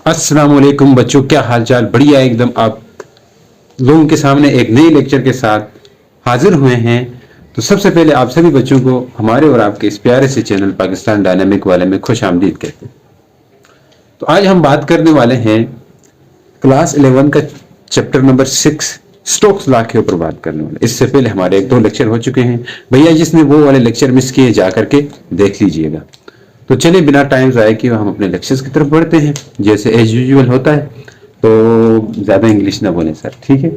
अस्सलाम वालेकुम बच्चों, क्या हालचाल। बढ़िया एकदम। आप लोगों के सामने एक नए लेक्चर के साथ हाजिर हुए हैं। तो सबसे पहले आप सभी बच्चों को हमारे और आपके इस प्यारे से चैनल पाकिस्तान डायनामिक वाले में खुश आमदीद कहते हैं। तो आज हम बात करने वाले हैं क्लास 11 का चैप्टर नंबर 6 स्टोक्स लॉ के ऊपर बात करने वाले। इससे पहले हमारे एक दो लेक्चर हो चुके हैं भैया, जिसने वो वाले लेक्चर मिस किए जा करके देख लीजिएगा। तो चलिए बिना टाइम ज़ाया किए हम अपने लेक्चर्स की तरफ बढ़ते हैं जैसे एज यूजुअल होता है। तो ज़्यादा इंग्लिश ना बोलें सर, ठीक है,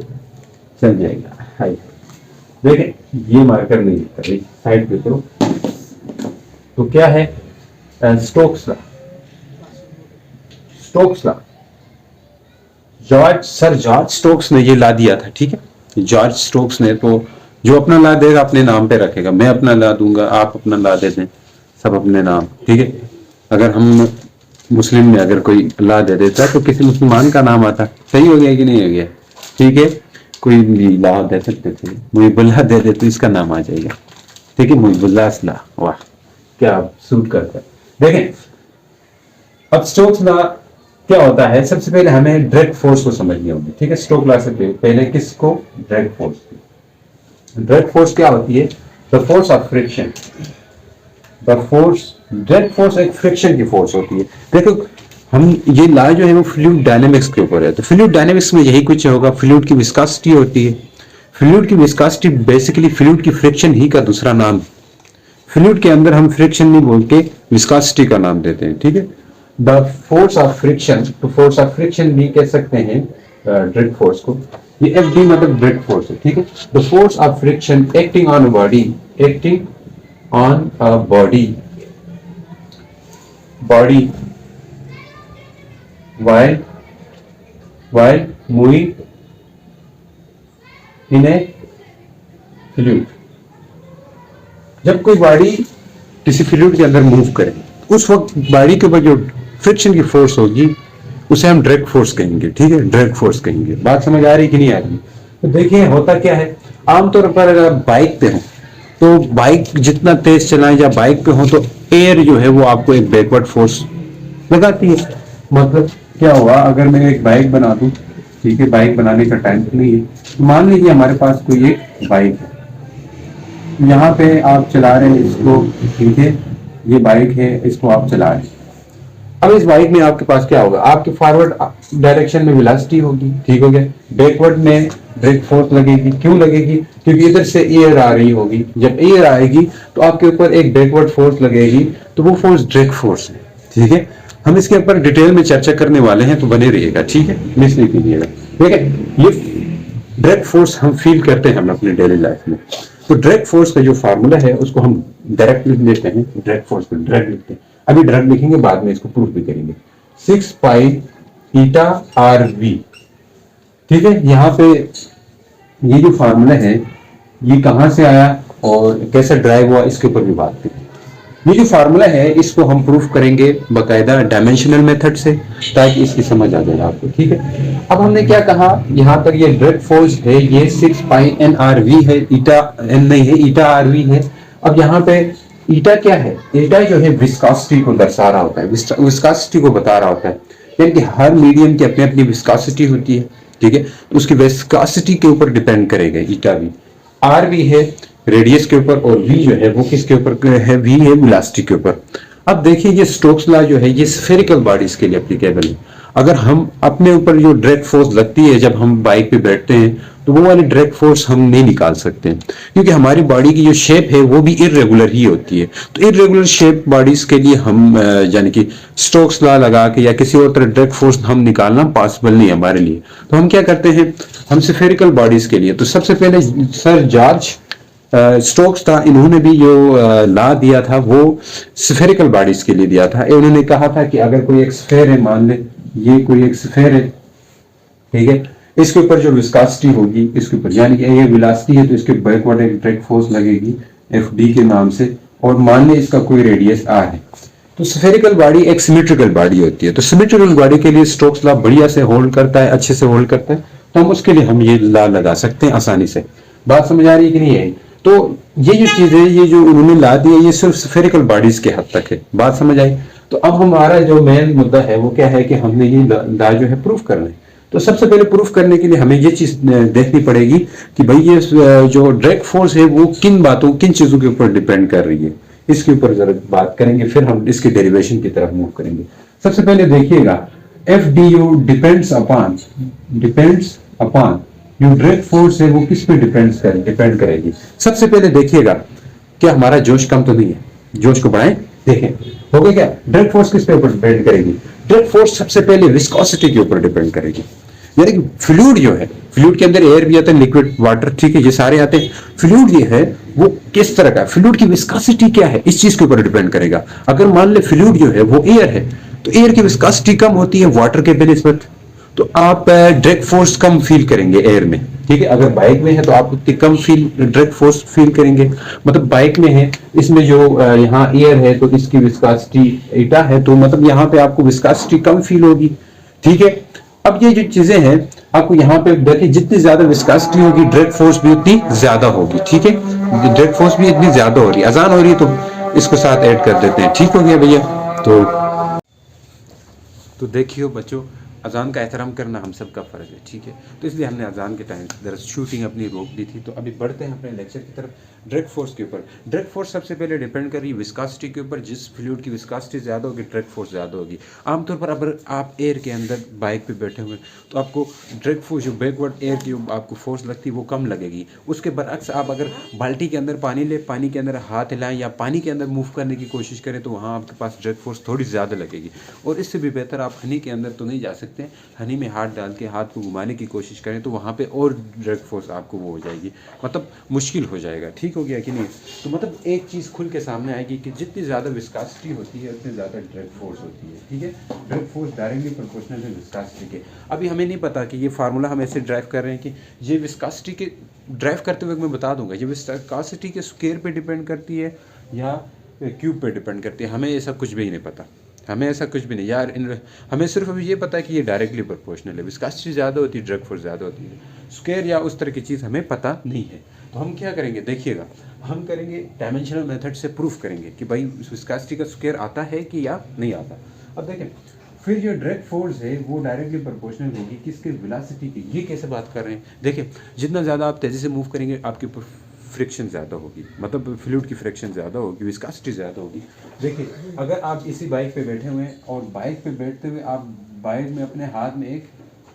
चल जाएगा। हाय, देखें ये मार्कर नहीं है, साइड पे करो। तो क्या है Stokes law. Stokes law George Stokes ने ये ला दिया था, ठीक है। जॉर्ज स्टोक्स ने तो जो अपना ला देगा अपने नाम पे रखेगा। मैं अपना ला दूंगा, आप अपना ला दे दें, सब अपने नाम, ठीक है। अगर हम मुस्लिम में अगर कोई ला दे देता है तो किसी मुसलमान का नाम आता। सही हो गया कि नहीं हो गया? ठीक है। कोई भी ला दे सकते थे, मुहिबुल्लाह दे दे तो इसका नाम आ जाएगा, ठीक है, मुहिबुल्लाह ला। वाह, क्या सूट करता है। देखें अब स्टोक्स लॉ क्या होता है। सबसे पहले हमें डायरेक्ट फोर्स को समझनी होगी, ठीक है। स्टोक्स लॉ से पहले किसको? Direct force. डायरेक्ट फोर्स क्या होती है? The force of friction. Direct force एक फ्रिक्शन की फोर्स होती है। देखो हम ये लॉ जो है वो फ्लूइड डायनेमिक्स के ऊपर है। तो फ्लूइड डायनेमिक्स में यही कुछ होगा। फ्लूइड की विस्कोसिटी होती है। फ्लूइड की विस्कोसिटी बेसिकली फ्लूइड की फ्रिक्शन ही का दूसरा नाम। फ्लूइड के अंदर हम फ्रिक्शन नहीं बोल के विस्कोसिटी का नाम देते हैं, ठीक है। द फोर्स ऑफ फ्रिक्शन, तो फोर्स ऑफ फ्रिक्शन भी कह सकते हैं डायरेक्ट फोर्स को। ये एफ डी मतलब डायरेक्ट फोर्स है, ठीक है। The force of friction acting on body, acting on a body while moving in a fluid। जब कोई बॉडी किसी फ्लूइड के अंदर मूव करे उस वक्त बॉडी के ऊपर जो फ्रिक्शन की फोर्स होगी उसे हम डायरेक्ट फोर्स कहेंगे, ठीक है, डायरेक्ट फोर्स कहेंगे। बात समझ आ रही कि नहीं आ रही? तो देखिए होता क्या है, आमतौर पर अगर आप बाइक पे हो तो बाइक जितना तेज चलाएं या बाइक पे हो तो एयर जो है वो आपको एक बैकवर्ड फोर्स लगाती है। मतलब क्या हुआ, अगर मैं एक बाइक बना दूं, ठीक है, बाइक बनाने का टाइम तो नहीं है। मान लीजिए हमारे पास कोई एक बाइक है, यहाँ पे आप चला रहे हैं इसको, ठीक है, ये बाइक है, इसको आप चला रहे हैं। अब इस बाइक में आपके पास क्या होगा, आपके फॉरवर्ड डायरेक्शन में वेलोसिटी होगी, ठीक हो गया। बैकवर्ड में डायरेक्ट फोर्स लगेगी। क्यों लगेगी? क्योंकि इधर से एयर आ रही होगी। जब एयर आएगी तो आपके ऊपर एक बैकवर्ड फोर्स लगेगी, तो वो फोर्स डायरेक्ट फोर्स है, ठीक है। हम इसके ऊपर डिटेल में चर्चा करने वाले हैं, तो बने रहिएगा, ठीक है, मिस नहीं कीजिएगा, ठीक है। ये डायरेक्ट फोर्स हम फील करते हैं हम अपने डेली लाइफ में। तो डायरेक्ट फोर्स का जो फार्मूला है उसको हम डायरेक्ट लिख लेते हैं। डायरेक्ट फोर्स को डायरेक्ट लिखते हैं, अभी डायरेक्ट लिखेंगे, बाद में इसको प्रूफ भी करेंगे। 6 पाई ईटा आर वी, ठीक है। यहाँ पे ये जो फार्मूला है ये कहाँ से आया और कैसे ड्राइव हुआ इसके ऊपर भी बात करेंगे। ये जो फार्मूला है इसको हम प्रूफ करेंगे बाकायदा डायमेंशनल मेथड से, ताकि इसकी समझ आ जाए आपको, ठीक है। अब हमने क्या कहा, यहाँ तक ये डायरेक्ट फोर्स है, ये 6 पाई एन आर वी है, ईटा एन नहीं है, ईटा आर वी है। अब यहाँ पे ईटा क्या है? ईटा जो है विस्कोसिटी को दर्शा रहा होता है, विस्कोसिटी को बता रहा होता है। यानी कि हर मीडियम की अपनी अपनी विस्कोसिटी होती है, ठीक है। तो उसकी विस्कोसिटी के ऊपर डिपेंड करेगा ईटा भी। आर भी है रेडियस के ऊपर, और वी जो है वो किसके ऊपर है? वी है वेलोसिटी के ऊपर। अब देखिए ये स्टोक्स लॉ जो है ये स्फेरिकल बॉडीज के लिए एप्लीकेबल है। अगर हम अपने ऊपर जो डायरेक्ट फोर्स लगती है जब हम बाइक पे बैठते हैं तो वो वाली डायरेक्ट फोर्स हम नहीं निकाल सकते, क्योंकि हमारी बॉडी की जो शेप है वो भी इरेगुलर ही होती है। तो इरेगुलर शेप बॉडीज के लिए हम यानी कि स्टोक्स लॉ लगा के या किसी और तरह डायरेक्ट फोर्स हम निकालना पॉसिबल नहीं है हमारे लिए। तो हम क्या करते हैं, हम स्फेरिकल बॉडीज के लिए, तो सबसे पहले सर जॉर्ज स्टोक्स था, इन्होंने भी जो लॉ दिया था वो स्फेरिकल बॉडीज के लिए दिया था। इन्होंने कहा था कि अगर कोई एक स्फेयर है, मान ले ये कोई एक स्फेयर है, ठीक है, इसके ऊपर जो विस्कोसिटी होगी इसके ऊपर, यानी कि ये वेलोसिटी है तो इसके बैकवर्ड एक डायरेक्ट फोर्स लगेगी एफ डी के नाम से, और मान ले इसका कोई रेडियस आर है। तो स्फेरिकल बॉडी एक सिमेट्रिकल बॉडी होती है। तो सिमेट्रिकल बॉडी के लिए स्टोक्स लॉ बढ़िया से होल्ड करता है, अच्छे से होल्ड करता है। तो हम उसके लिए हम ये लॉ लगा सकते हैं आसानी से। बात समझ आ रही है कि नहीं है? तो ये जो चीज है, ये जो उन्होंने ला दी है, ये सिर्फ स्फेरिकल बॉडीज के हद तक है। बात समझ आई? तो अब हमारा जो मेन मुद्दा है वो क्या है कि हमने ये ला जो है प्रूफ करना है। तो सबसे पहले प्रूफ करने के लिए हमें ये चीज देखनी पड़ेगी कि भाई ये जो डायरेक्ट फोर्स है वो किन बातों किन चीजों के ऊपर डिपेंड कर रही है, इसके ऊपर जरा बात करेंगे, फिर हम इसके डेरिवेशन की तरफ मूव करेंगे। सबसे पहले देखिएगा F D you depends upon जो डायरेक्ट फोर्स है वो किस पे डिपेंड करेगी। सबसे पहले देखिएगा क्या हमारा जोश कम तो नहीं है, जोश को बढ़ाएं, देखें हो गया क्या। डायरेक्ट फोर्स किस पे ऊपर डिपेंड करेगी, डायरेक्ट फोर्स सबसे पहले विस्कोसिटी के ऊपर डिपेंड करेगी। यानी कि फ्लूइड जो है, फ्लूइड के अंदर एयर भी आता है, लिक्विड वाटर, ठीक है, ये सारे आते हैं। फ्लूइड ये है वो किस तरह का, फ्लूइड की विस्कोसिटी क्या है इस चीज के ऊपर डिपेंड करेगा। अगर मान ले फ्लूइड जो है वो एयर है तो एयर की विस्कोसिटी कम होती है वाटर के बेनिस्बत, तो आप डायरेक्ट फोर्स कम फील करेंगे एयर में, ठीक है। अगर बाइक में है तो आप उतनी कम डायरेक्ट फोर्स फील करेंगे। मतलब बाइक में है, इसमें जो यहाँ एयर है तो इसकी विस्कोसिटी ईटा है, तो मतलब यहाँ पे आपको विस्कोसिटी कम फील होगी, ठीक है। अब ये जो चीजें हैं आपको यहाँ पे देखिए, जितनी ज्यादा विस्कोसिटी होगी डायरेक्ट फोर्स भी उतनी ज्यादा होगी, ठीक है। डायरेक्ट फोर्स भी इतनी ज्यादा हो रही है, अजान हो रही है तो इसको साथ ऐड कर देते हैं, ठीक हो गया भैया। तो देखिए बच्चों, अजान का एहतराम करना हम सब का फ़र्ज़ है, ठीक है। तो इसलिए हमने अजान के टाइम दरअसल शूटिंग अपनी रोक दी थी। तो अभी बढ़ते हैं अपने लेक्चर की तरफ। डायरेक्ट फोर्स के ऊपर, डायरेक्ट फोर्स सबसे पहले डिपेंड कर रही है विस्कोसिटी के ऊपर। जिस फ्लूइड की विस्कोसिटी ज़्यादा होगी डायरेक्ट फोर्स ज़्यादा होगी। आमतौर पर अगर आप एयर के अंदर बाइक पे बैठे हुए तो आपको डायरेक्ट फोर्स जो बैकवर्ड एयर की आपको फोर्स लगती है वो कम लगेगी। उसके बरअक्स आप अगर बाल्टी के अंदर पानी ले, पानी के अंदर हाथ हिलाएं या पानी के अंदर मूव करने की कोशिश करें तो वहाँ आपके पास डायरेक्ट फोर्स थोड़ी ज़्यादा लगेगी। और इससे भी बेहतर आप हनी के अंदर तो नहीं जा सकते, हनी में हाथ डाल के हाथ को घुमाने की कोशिश करें तो वहाँ पे और डायरेक्ट फोर्स आपको वो हो जाएगी, मतलब मुश्किल हो जाएगा, ठीक हो गया कि नहीं। तो मतलब एक चीज़ खुल के सामने आएगी कि जितनी ज़्यादा विस्कोसिटी होती है उतनी ज़्यादा डायरेक्ट फोर्स होती है, ठीक है। डायरेक्ट फोर्स डायरेक्टली प्रोपोर्शनल है विस्कोसिटी के। अभी हमें नहीं पता कि ये फार्मूला हम ऐसे ड्राइव कर रहे हैं कि ये विस्कोसिटी के ड्राइव करते हुए मैं बता दूंगा ये विस्कोसिटी के स्क्वायर पे डिपेंड करती है या क्यूब पे डिपेंड करती है, हमें ऐसा कुछ भी नहीं पता, हमें ऐसा कुछ भी नहीं यार। हमें सिर्फ अभी ये पता है कि ये डायरेक्टली प्रोपोर्शनल है, विस्कोसिटी ज़्यादा होती है डायरेक्ट फोर्स ज़्यादा होती है, स्क्वायर या उस तरह की चीज़ हमें पता नहीं है। तो हम क्या करेंगे, देखिएगा हम करेंगे डायमेंशनल मेथड से प्रूफ करेंगे कि भाई विस्कोसिटी का स्क्वायर आता है कि या नहीं आता। अब देखें फिर जो डायरेक्ट फोर्स है वो डायरेक्टली प्रोपोर्शनल होगी किसके, वेलोसिटी की। ये कैसे बात कर रहे हैं, देखिए जितना ज़्यादा आप तेज़ी से मूव करेंगे आपके ऊपर फ्रिक्शन ज़्यादा होगी, मतलब फ्लूइड की फ्रिक्शन ज़्यादा होगी, विस्कोसिटी ज़्यादा होगी। देखिए अगर आप इसी बाइक पे बैठे हुए हैं और बाइक पे बैठते हुए आप बाइक में अपने हाथ में एक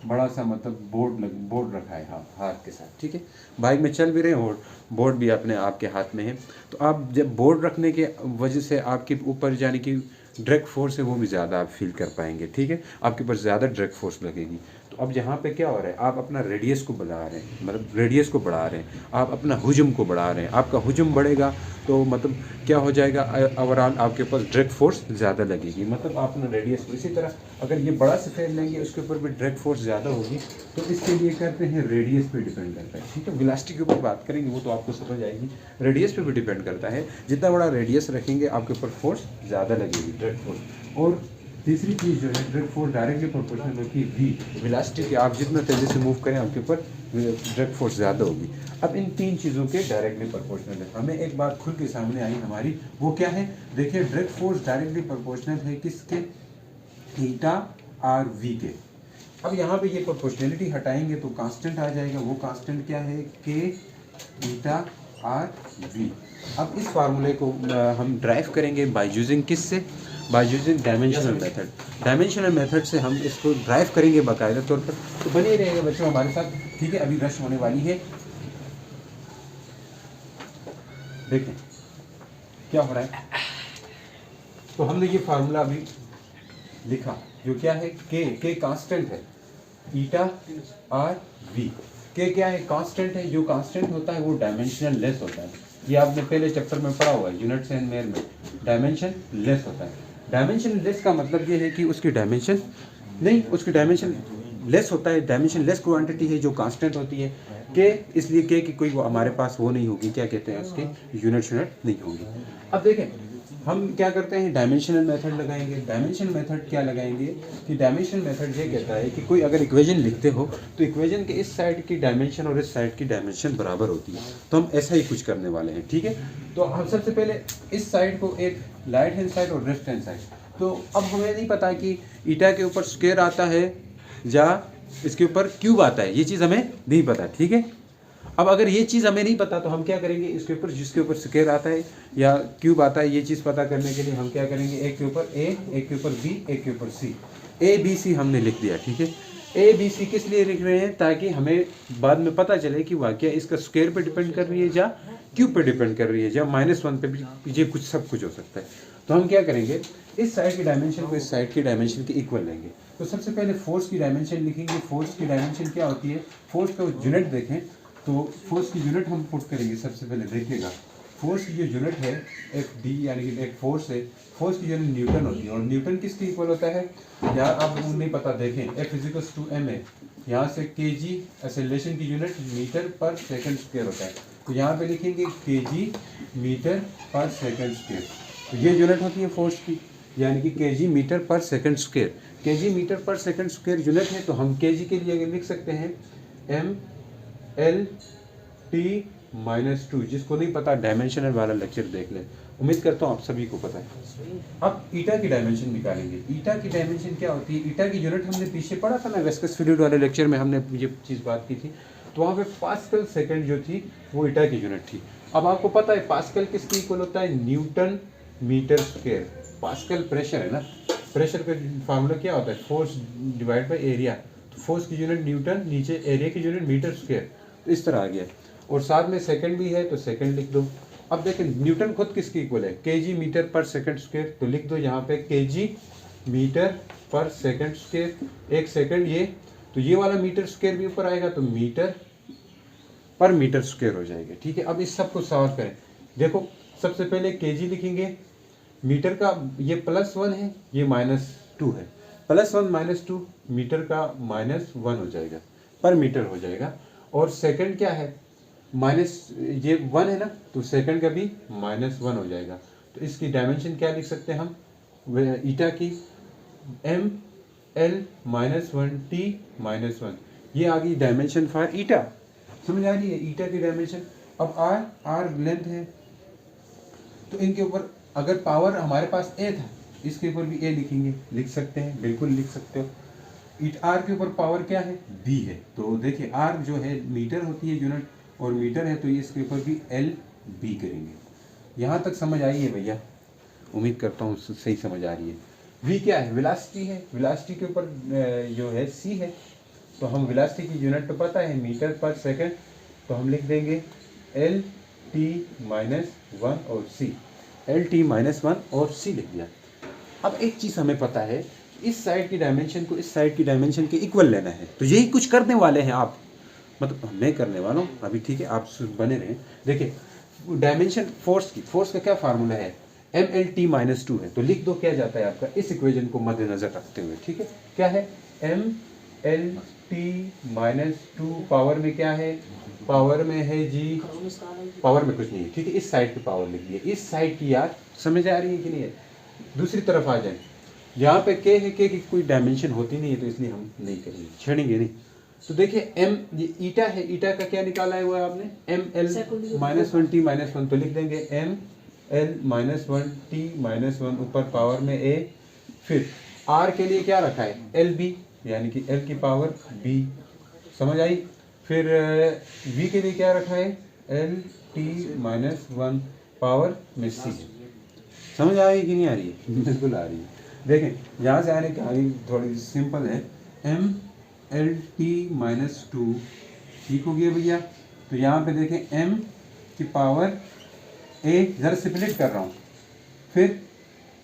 बड़ा सा मतलब बोर्ड रखा है हाथ के साथ, ठीक है। बाइक में चल भी रहे हैं और बोर्ड भी अपने आपके हाथ में है, तो आप जब बोर्ड रखने के वजह से आपके ऊपर यानी कि डायरेक्ट फोर्स है वो भी ज़्यादा आप फील कर पाएंगे, ठीक है, आपके ऊपर ज़्यादा डायरेक्ट फोर्स लगेगी। तो अब यहाँ पे क्या हो रहा है, आप अपना रेडियस को बढ़ा रहे हैं, मतलब रेडियस को बढ़ा रहे हैं, आप अपना हुजम को बढ़ा रहे हैं। आपका हुजम बढ़ेगा तो मतलब क्या हो जाएगा, ओवरऑल आपके पास डायरेक्ट फोर्स ज़्यादा लगेगी, मतलब आप अपना रेडियस को। इसी तरह अगर ये बड़ा सफ़ेद लेंगे उसके ऊपर भी डायरेक्ट फोर्स ज़्यादा होगी, तो इसके लिए करते हैं रेडियस पे डिपेंड करता है, ठीक है। वेलोसिटी के ऊपर बात करेंगे वो तो आपको समझ आएगी, रेडियस पे भी डिपेंड करता है। जितना बड़ा रेडियस रखेंगे आपके ऊपर फोर्स ज़्यादा लगेगी, डायरेक्ट फोर्स। और तीसरी चीज़ जो है डायरेक्ट फोर्स डायरेक्टली प्रोपोर्शनल होगी वी, वेलोसिटी के। आप जितना तेज़ी से मूव करें आपके ऊपर डायरेक्ट फोर्स ज़्यादा होगी। अब इन तीन चीज़ों के डायरेक्टली प्रोपोर्शनल है। हमें एक बात खुल के सामने आई हमारी, वो क्या है, देखिए डायरेक्ट फोर्स डायरेक्टली प्रोपोर्शनल है किसके, थीटा आर वी के। अब यहाँ पे ये प्रोपोर्शनलिटी हटाएंगे तो कांस्टेंट आ जाएगा, वो कांस्टेंट क्या है, के थीटा आर वी। अब इस फार्मूले को हम ड्राइव करेंगे बाय यूजिंग किससे, by using dimensional method. Dimensional method से हम इसको ड्राइव करेंगे बाकायदा तौर पर। तो बने रहेगा बच्चों हमारे साथ, ठीक है। अभी रश होने वाली है, देखें क्या हो रहा है। तो हमने ये फार्मूला अभी लिखा जो क्या है, के कांस्टेंट है, ईटा आर वी। के क्या है, कांस्टेंट है, जो कांस्टेंट होता है वो डायमेंशनल लेस होता है। ये आपने पहले चैप्टर में पढ़ा हुआ है, यूनिट्स एंड मेयर में, डायमेंशन लेस होता है। डायमेंशन लेस का मतलब ये है कि उसकी डायमेंशन नहीं, उसकी डायमेंशन लेस होता है, डायमेंशन लेस क्वांटिटी है जो कांस्टेंट होती है के, इसलिए के की कोई वो हमारे पास वो नहीं होगी, क्या कहते हैं उसके, यूनिट नहीं होगी। अब देखें हम क्या करते हैं, डायमेंशनल मेथड लगाएंगे। डायमेंशनल मेथड क्या लगाएंगे कि डायमेंशनल मेथड ये कहता है कि कोई अगर इक्वेशन लिखते हो तो इक्वेशन के इस साइड की डायमेंशन और इस साइड की डायमेंशन बराबर होती है, तो हम ऐसा ही कुछ करने वाले हैं, ठीक है। तो हम सबसे पहले इस साइड को एक राइट हैंड साइड और लेफ्ट हैंड साइड, तो अब हमें नहीं पता कि ईटा के ऊपर स्क्वायर आता है या इसके ऊपर क्यूब आता है, ये चीज़ हमें नहीं पता, ठीक है। अब अगर ये चीज़ हमें नहीं पता तो हम क्या करेंगे, इसके ऊपर जिसके ऊपर स्क्वायर आता है या क्यूब आता है, ये चीज़ पता करने के लिए हम क्या करेंगे, एक के ऊपर ए, एक के ऊपर बी, एक के ऊपर सी, ए बी सी हमने लिख दिया, ठीक है। ए बी सी किस लिए लिख रहे हैं, ताकि हमें बाद में पता चले कि वाकया इसका स्क्वायर पे डिपेंड कर रही है या क्यूब पे डिपेंड कर रही है या -1 पे भी, ये कुछ सब कुछ हो सकता है। तो हम क्या करेंगे, इस साइड की डायमेंशन को इस साइड की डायमेंशन के इक्वल लेंगे। तो सबसे पहले फोर्स की डायमेंशन लिखेंगे। फोर्स की डायमेंशन क्या होती है, फोर्स का यूनिट देखें तो फोर्स की यूनिट हम पुट करेंगे। सबसे पहले देखिएगा, फोर्स की जो यूनिट है एफ डी, यानी कि एक फोर्स है, फोर्स की यूनिट न्यूटन होती है। और न्यूटन किसके इक्वल होता है, यार आप नहीं पता, देखें एफ इजिकल्स टू एम है, यहाँ से के जी एक्सेलरेशन की यूनिट मीटर पर सेकंड स्क्वायर होता है। तो यहाँ पे लिखेंगे के जी मीटर पर सेकंड स्क्वायर। तो ये यूनिट होती है फोर्स की, यानी कि के जी मीटर पर सेकंड स्क्वायर। के जी मीटर पर सेकंड स्क्वायर यूनिट है, तो हम के जी के लिए लिख सकते हैं एम एल टी -2। जिसको नहीं पता डायमेंशनल वाला लेक्चर देख लें, उम्मीद करता हूँ आप सभी को पता है। अब ईटा की डायमेंशन निकालेंगे। ईटा की डायमेंशन क्या होती है, ईटा की यूनिट हमने पीछे पढ़ा था ना, विस्कस फ्लूइड वाले लेक्चर में हमने ये चीज़ बात की थी। तो वहाँ पे पास्कल सेकंड जो थी वो ईटा की यूनिट थी। अब आपको पता है पास्कल किसके इक्वल होता है, newton metre square. Pascal pressure है ना, प्रेशर का फार्मूला क्या होता है, फोर्स डिवाइड बाई एरिया। तो फोर्स की यूनिट न्यूटन, नीचे एरिया की यूनिट मीटर स्क्वायर, तो इस तरह आ गया। और साथ में सेकंड भी है तो सेकंड लिख दो। अब देखें न्यूटन खुद किसके इक्वल है, के जी मीटर पर सेकंड स्क्वायर। तो लिख दो यहाँ पे के जी मीटर पर सेकंड स्क्वायर। एक सेकंड ये, तो ये वाला मीटर स्क्वायर भी ऊपर आएगा तो मीटर पर मीटर स्क्वायर हो जाएगा, ठीक है। अब इस सब को सॉल्व करें। देखो सबसे पहले के जी लिखेंगे, मीटर का ये +1 है, ये -2 है, +1 -2 मीटर का -1 हो जाएगा, पर मीटर हो जाएगा। और सेकंड क्या है, ये 1 है ना, तो सेकंड का भी -1 हो जाएगा। तो इसकी डायमेंशन क्या लिख सकते हैं हम, ईटा की m l -1 t -1, ये आ गई डायमेंशन फॉर ईटा। समझ आ रही है ईटा की डायमेंशन। अब r लेंथ है, तो इनके ऊपर अगर पावर हमारे पास a था, इसके ऊपर भी a लिखेंगे, लिख सकते हैं, बिल्कुल लिख सकते हो। r के ऊपर पावर क्या है, b है। तो देखिए r जो है मीटर होती है यूनिट, और मीटर है तो इसके ऊपर भी एल बी करेंगे। यहाँ तक समझ आई है भैया, उम्मीद करता हूँ सही समझ आ रही है। v क्या है, वेलोसिटी है, वेलोसिटी के ऊपर जो है c है। तो हम वेलोसिटी की यूनिट तो पता है मीटर पर सेकंड, तो हम लिख देंगे एल टी -1 और c, एल टी -1 और c लिख दिया। अब एक चीज़ हमें पता है, इस साइड की डायमेंशन को इस साइड की डायमेंशन के इक्वल लेना है। तो यही कुछ करने वाले हैं आप, मतलब मैं करने वाला हूँ अभी, ठीक है, आप बने रहें। देखिए डायमेंशन फोर्स की, फोर्स का क्या फार्मूला है, mlt -2 है। तो लिख दो क्या जाता है आपका, इस इक्वेशन को मद्देनजर रखते हुए, ठीक है। क्या है, mlt -2 पावर में क्या है, पावर में है जी, पावर में कुछ नहीं है, ठीक है। इस साइड की पावर लिख दिए, इस साइड की यार समझ आ रही है कि नहीं है। दूसरी तरफ आ जाए, यहाँ पे के है, के की कोई डायमेंशन होती नहीं है, तो इसलिए हम नहीं करेंगे, छेड़ेंगे नहीं। तो देखिए m, ये ईटा है, ईटा का क्या निकाला है हुआ है आपने, ml -1 t -1। तो लिख देंगे ml -1 t -1, ऊपर पावर में a, फिर r के लिए क्या रखा है, lb, यानी कि l की पावर b, समझ आई। फिर v के लिए क्या रखा है, l t -1 पावर में c। समझ आ रही है कि नहीं आ रही है, बिल्कुल आ रही है। देखें यहाँ से आने की कहानी थोड़ी सिंपल है, mlt -2, ठीक हो गया भैया। तो यहाँ पे देखें m की पावर a, ज़रा स्प्लिट कर रहा हूँ, फिर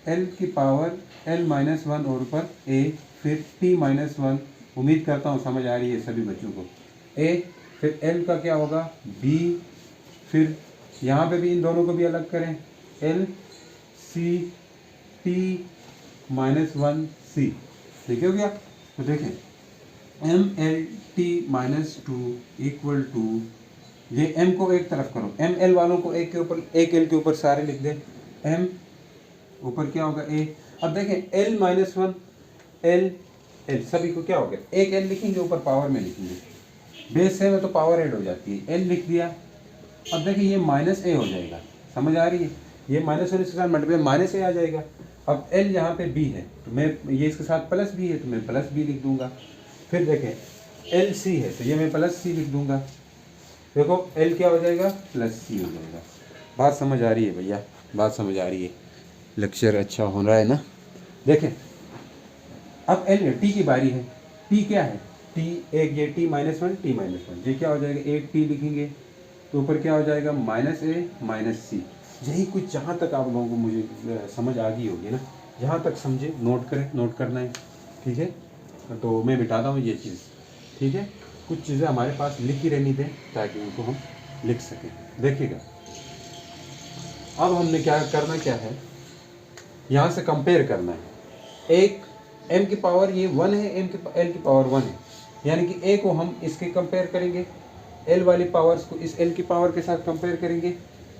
l की पावर l -1 और ऊपर a, फिर t -1। उम्मीद करता हूँ समझ आ रही है सभी बच्चों को। a, फिर l का क्या होगा, b, फिर यहाँ पे भी इन दोनों को भी अलग करें, l c t -1 c, ठीक हो गया। तो देखें mlt -2 इक्वल टू, ये m को एक तरफ करो, ml वालों को एक के ऊपर, एक l के ऊपर सारे लिख दें, m ऊपर क्या होगा a। अब देखें l -1 l सभी को क्या हो गया, एक l लिखेंगे, ऊपर पावर में लिखेंगे, बेस से में तो पावर ऐड हो जाती है, l लिख दिया। अब देखिए ये -a हो जाएगा, समझ आ रही है, ये -1 इसके साथ मल्टीप्लाई -a आ जाएगा। अब एल यहाँ पे बी है तो मैं ये इसके साथ प्लस बी है तो मैं प्लस बी लिख दूंगा। फिर देखें एल सी है तो ये मैं प्लस सी लिख दूंगा। देखो एल क्या हो जाएगा, प्लस सी हो जाएगा। बात समझ आ रही है भैया, बात समझ आ रही है, लेक्चर अच्छा हो रहा है ना। देखें अब एल टी की बारी है, टी क्या है, टी एक ये T minus one, T minus one, ये क्या हो जाएगा, एक टी लिखेंगे तो ऊपर क्या हो जाएगा माइनस ए माइनस सी। यही कुछ जहाँ तक आप लोगों को मुझे समझ आ गई होगी ना, जहाँ तक समझे नोट करें, नोट करना है, ठीक है। तो मैं बिठाता हूँ ये चीज़, ठीक है। कुछ चीज़ें हमारे पास लिखी रहनी दें ताकि उनको हम लिख सकें। देखिएगा अब हमने क्या करना, क्या है यहाँ से कंपेयर करना है। एक m की पावर ये 1 है, l की पावर 1 है, यानी कि a को हम इसके कंपेयर करेंगे, l वाली पावर्स को इस l की पावर के साथ कंपेयर करेंगे,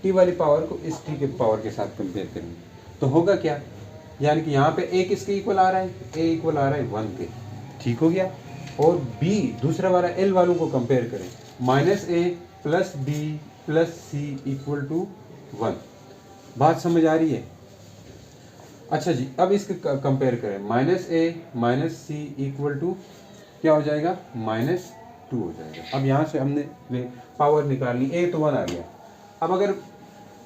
t वाली पावर को इस t के पावर के साथ कंपेयर करेंगे। तो होगा क्या, यानी कि यहाँ पे a किसके इक्वल आ रहा है, a इक्वल आ रहा है 1 के, ठीक हो गया। और b दूसरा वाला l वालों को कंपेयर करें, minus A plus B plus C equal to 1। बात समझ आ रही है। अच्छा जी, अब इसके कंपेयर करें, minus A minus C equal to क्या हो जाएगा, माइनस 2 हो जाएगा। अब यहाँ से हमने पावर निकालनी, ए तो 1 आ गया। अब अगर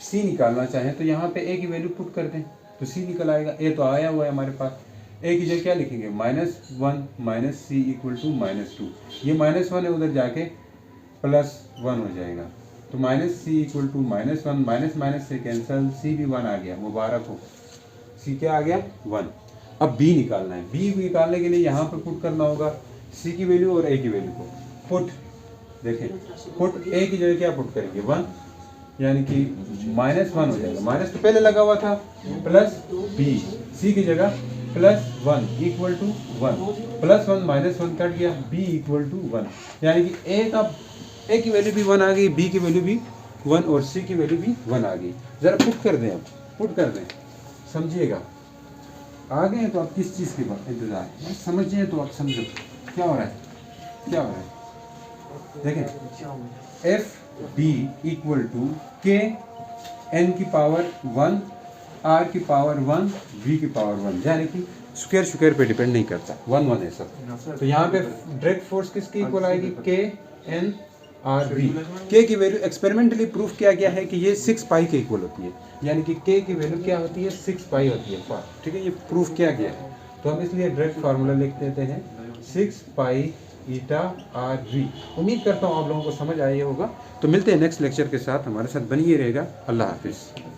सी निकालना चाहें तो यहाँ पे ए की वैल्यू पुट कर दें तो सी निकल आएगा, ए तो आया हुआ है हमारे पास। ए की जगह क्या लिखेंगे, minus 1 minus C equal to minus 2। ये माइनस 1 है, उधर जाके प्लस 1 हो जाएगा, तो minus C equal to minus 1, minus minus से कैंसिल, सी भी 1 आ गया, मुबारक हो, सी क्या आ गया 1। अब बी निकालना है, बी निकालने के लिए यहाँ पर पुट करना होगा सी की वैल्यू और ए की वैल्यू को पुट। देखें पुट ए की जगह क्या पुट करेंगे 1, यानी कि माइनस 1 हो जाएगा, माइनस तो पहले लगा हुआ था, प्लस बी सी की जगह plus 1 equal to 1, plus 1 minus 1 कट गया, बी इक्वल टू 1, यानी कि ए की वैल्यू भी 1 आ गई, बी की वैल्यू भी 1 और सी की वैल्यू भी 1 आ गई। जरा पुट कर दें, अब पुट कर दें, समझिएगा। आ गए तो आप किस चीज़ के इंतजार है, समझिए तो आप समझो क्या हो रहा है, क्या हो रहा है। देखें एफ डी इक्वल टू के एन की पावर 1 आर की पावर 1 वी की पावर 1, यानी कि स्क्वायर स्क्वायर पे डिपेंड नहीं करता, 1 1 है सब। तो यहाँ पे डायरेक्ट फोर्स किसकी इक्वल आएगी, के एन आर वी। के की वैल्यू एक्सपेरिमेंटली प्रूफ किया गया है कि ये 6 पाई के इक्वल होती है, यानी कि के की वैल्यू क्या होती है 6 पाई होती है, ठीक है, ये प्रूफ किया गया है। तो हम इसलिए डायरेक्ट फार्मूला लिख देते हैं 6 पाई ईटा आर वी। उम्मीद करता हूँ आप लोगों को समझ आया होगा। तो मिलते हैं नेक्स्ट लेक्चर के साथ, हमारे साथ बनिए रहेगा। अल्लाह हाफिज़।